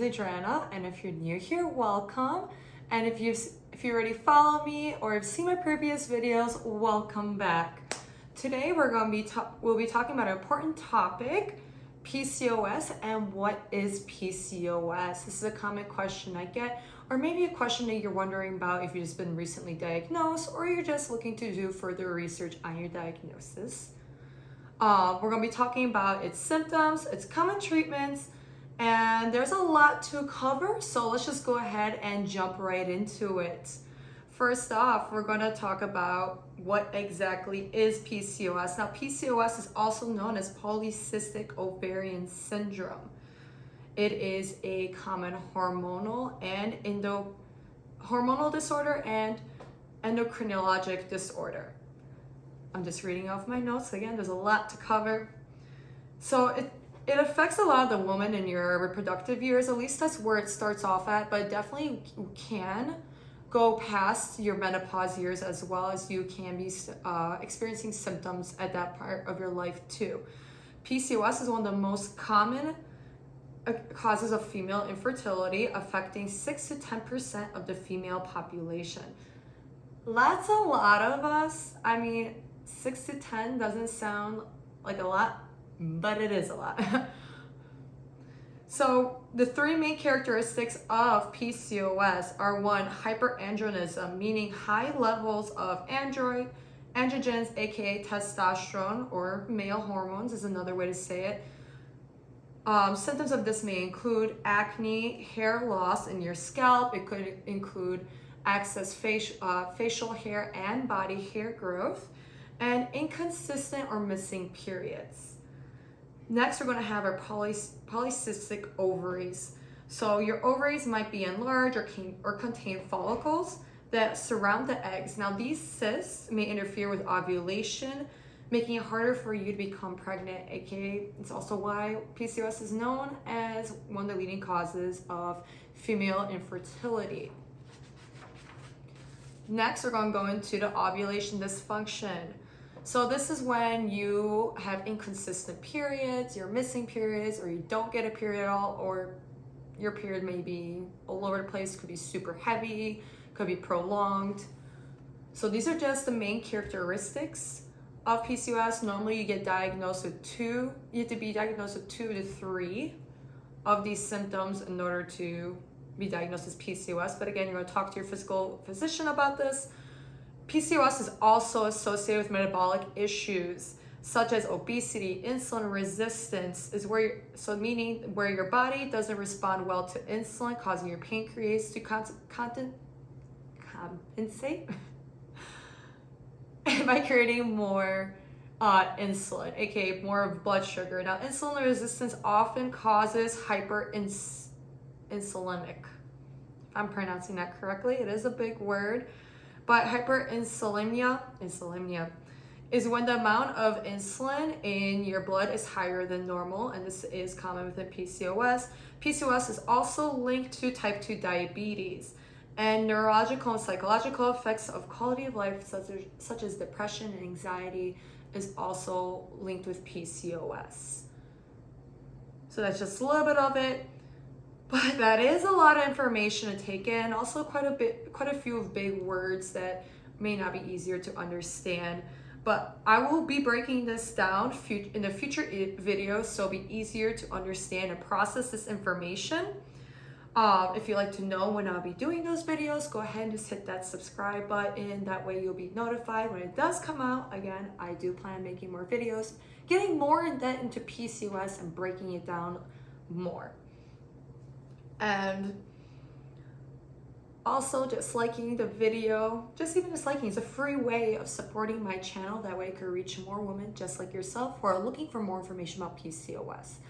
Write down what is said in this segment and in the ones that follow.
is Adriana, and if you're new here, welcome. And if you already follow me or have seen my previous videos, welcome back. Today we'll be talking about an important topic, PCOS, and what is PCOS. This is a common question I get, or maybe a question that you're wondering about if you've just been recently diagnosed or you're just looking to do further research on your diagnosis. We're going to be talking about its symptoms, its common treatments, and there's a lot to cover, so let's just go ahead and jump right into it. First off, we're going to talk about what exactly is PCOS. Now, PCOS is also known as polycystic ovarian syndrome. It is a common hormonal disorder and endocrinologic disorder. I'm just reading off my notes. Again, there's a lot to cover. So it affects a lot of the women in your reproductive years. At least that's where it starts off at, but it definitely can go past your menopause years, as well as you can be experiencing symptoms at that part of your life too. PCOS is one of the most common causes of female infertility, affecting 6 to 10% of the female population. That's a lot of us. I mean, 6 to 10 doesn't sound like a lot, but it is a lot. So the three main characteristics of PCOS are: one, hyperandrogenism, meaning high levels of androgens, aka testosterone, or male hormones is another way to say it. Symptoms of this may include acne, hair loss in your scalp. It could include excess facial hair and body hair growth, and inconsistent or missing periods. Next, we're going to have our polycystic ovaries. So your ovaries might be enlarged or contain follicles that surround the eggs. Now, these cysts may interfere with ovulation, making it harder for you to become pregnant, aka it's also why PCOS is known as one of the leading causes of female infertility. Next, we're going to go into the ovulation dysfunction. So this is when you have inconsistent periods, you're missing periods, or you don't get a period at all, or your period may be all over the place, could be super heavy, could be prolonged. So these are just the main characteristics of PCOS. Normally you get diagnosed with you have to be diagnosed with 2 to 3 of these symptoms in order to be diagnosed as PCOS. But again, you're going to talk to your physical physician about this. PCOS is also associated with metabolic issues such as obesity, insulin resistance, meaning where your body doesn't respond well to insulin, causing your pancreas to compensate by creating more insulin, aka more of blood sugar. Now, insulin resistance often causes hyperinsulinic. If I'm pronouncing that correctly, it is a big word. But hyperinsulinemia is when the amount of insulin in your blood is higher than normal, and this is common within PCOS. PCOS is also linked to type 2 diabetes, and neurological and psychological effects of quality of life, such as depression and anxiety, is also linked with PCOS. So that's just a little bit of it. But that is a lot of information to take in. Also quite a few of big words that may not be easier to understand. But I will be breaking this down in the future videos, so it'll be easier to understand and process this information. If you'd like to know when I'll be doing those videos, go ahead and just hit that subscribe button. That way you'll be notified when it does come out. Again, I do plan on making more videos, getting more in depth into PCOS and breaking it down more. And also just liking the video, just liking is a free way of supporting my channel. That way I can reach more women just like yourself who are looking for more information about PCOS.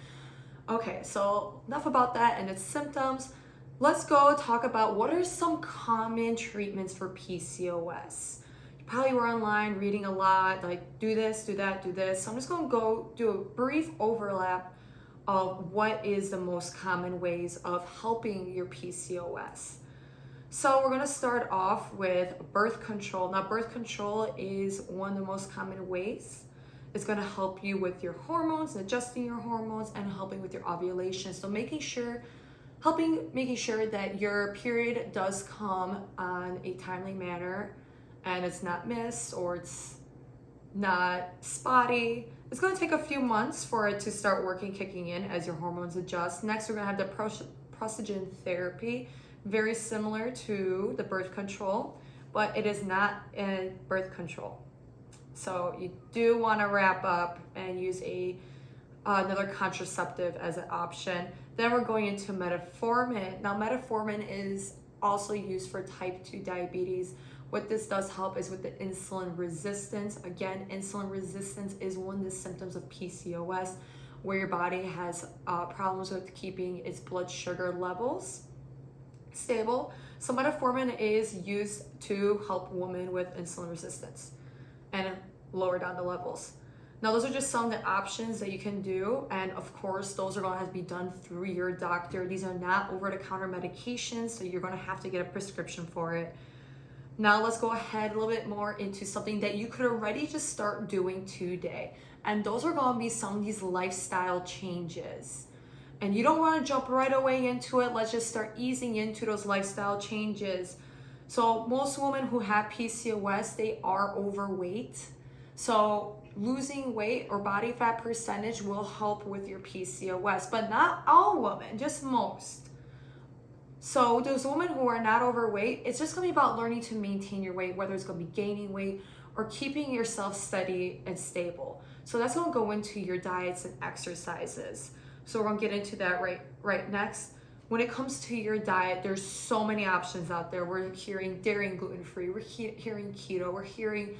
Okay, so enough about that and its symptoms. Let's go talk about what are some common treatments for PCOS. You probably were online reading a lot, like do this, do that, do this. So I'm just going to go do a brief overlap of what is the most common ways of helping your PCOS. So we're going to start off with birth control. Now, birth control is one of the most common ways. It's going to help you with your hormones, adjusting your hormones, and helping with your ovulation. So making sure making sure that your period does come on a timely manner and it's not missed or it's not spotty. It's going to take a few months for it to start working, kicking in as your hormones adjust. Next, we're going to have the prostogen therapy, very similar to the birth control, but it is not in birth control. So you do want to wrap up and use another contraceptive as an option. Then we're going into metformin. Now, metformin is also used for type 2 diabetes. What this does help is with the insulin resistance. Again, insulin resistance is one of the symptoms of PCOS, where your body has problems with keeping its blood sugar levels stable. So metformin is used to help women with insulin resistance and lower down the levels. Now, those are just some of the options that you can do. And of course, those are going to have to be done through your doctor. These are not over-the-counter medications, so you're going to have to get a prescription for it. Now, let's go ahead a little bit more into something that you could already just start doing today. And those are going to be some of these lifestyle changes. And you don't want to jump right away into it. Let's just start easing into those lifestyle changes. So most women who have PCOS, they are overweight. So losing weight or body fat percentage will help with your PCOS, but not all women, just most. So those women who are not overweight, it's just going to be about learning to maintain your weight, whether it's going to be gaining weight or keeping yourself steady and stable. So that's going to go into your diets and exercises. So we're going to get into that right next. When it comes to your diet, there's so many options out there. We're hearing dairy and gluten-free. We're hearing keto. We're hearing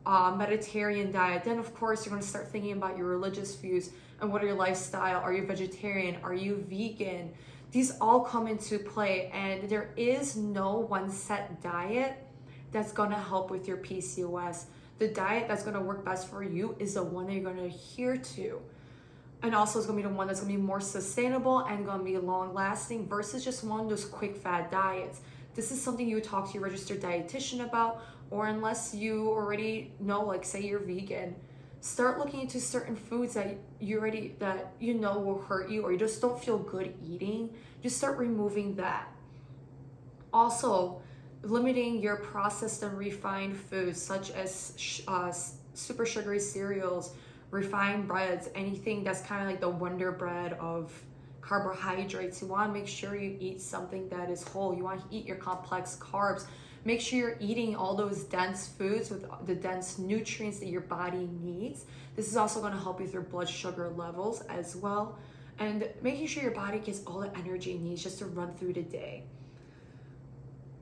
Mediterranean diet. Then of course you're going to start thinking about your religious views and what are your lifestyle. Are you vegetarian? Are you vegan? These all come into play, and there is no one set diet that's going to help with your PCOS. The diet that's going to work best for you is the one that you're going to adhere to, and also it's going to be the one that's going to be more sustainable and going to be long lasting versus just one of those quick fad diets. This is something you would talk to your registered dietitian about, or unless you already know, like say you're vegan, start looking into certain foods that you know will hurt you or you just don't feel good eating. Just start removing that. Also, limiting your processed and refined foods such as super sugary cereals, refined breads, anything that's kind of like the Wonder Bread of carbohydrates. You want to make sure you eat something that is whole. You want to eat your complex carbs. Make sure you're eating all those dense foods with the dense nutrients that your body needs. This is also going to help with your blood sugar levels as well, and making sure your body gets all the energy it needs just to run through the day.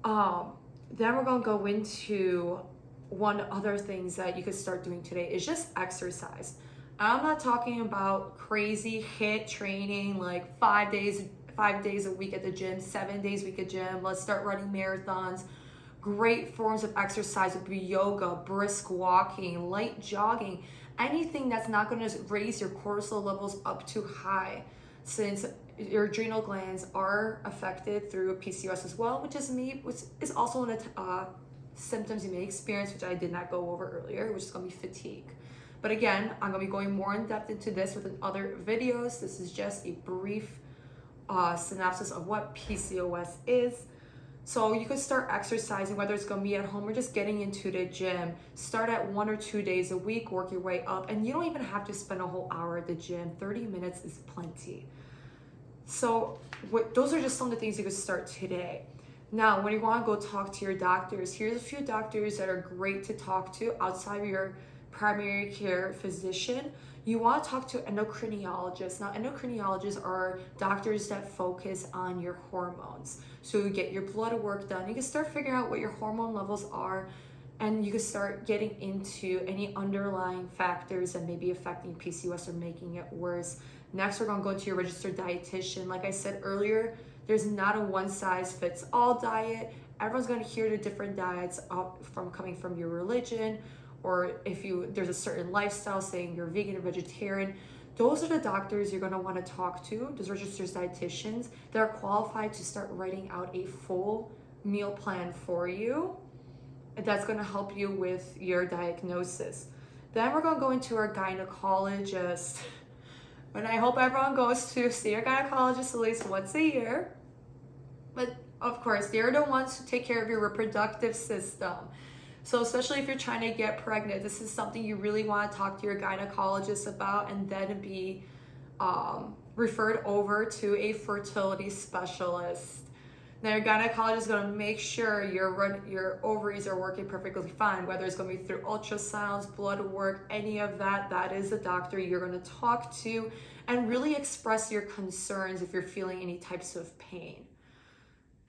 Then we're going to go into one other things that you could start doing today is just exercise. I'm not talking about crazy HIIT training like 5 days a week at the gym, 7 days a week at gym. Let's start running marathons. Great forms of exercise would be yoga, brisk walking, light jogging, anything that's not going to raise your cortisol levels up too high, since your adrenal glands are affected through PCOS as well, which is also one of the symptoms you may experience, which I did not go over earlier, which is going to be fatigue. But again, I'm going to be going more in depth into this within other videos. This is just a brief synopsis of what PCOS is. So you could start exercising, whether it's going to be at home or just getting into the gym. Start at 1 or 2 days a week, work your way up, and you don't even have to spend a whole hour at the gym. 30 minutes is plenty. So those are just some of the things you could start today. Now, when you want to go talk to your doctors, here's a few doctors that are great to talk to outside of your primary care physician. You want to talk to endocrinologists. Now, endocrinologists are doctors that focus on your hormones. So you get your blood work done. You can start figuring out what your hormone levels are, and you can start getting into any underlying factors that may be affecting PCOS or making it worse. Next, we're going to go into your registered dietitian. Like I said earlier, there's not a one-size-fits-all diet. Everyone's going to hear the different diets coming from your religion, or if there's a certain lifestyle, saying you're vegan or vegetarian. Those are the doctors you're going to want to talk to, those registered dietitians that are qualified to start writing out a full meal plan for you. That's going to help you with your diagnosis. Then we're going to go into our gynecologist. And I hope everyone goes to see your gynecologist at least once a year. But of course, they're the ones who take care of your reproductive system. So especially if you're trying to get pregnant, this is something you really want to talk to your gynecologist about, and then be referred over to a fertility specialist. Now your gynecologist is going to make sure your ovaries are working perfectly fine, whether it's going to be through ultrasounds, blood work, any of that. That is the doctor you're going to talk to, and really express your concerns if you're feeling any types of pain.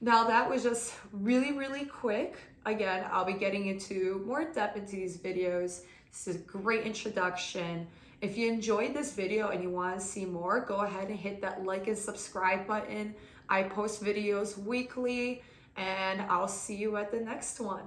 Now that was just really, really quick. Again, I'll be getting into more depth into these videos. This is a great introduction. If you enjoyed this video and you want to see more, go ahead and hit that like and subscribe button. I post videos weekly, and I'll see you at the next one.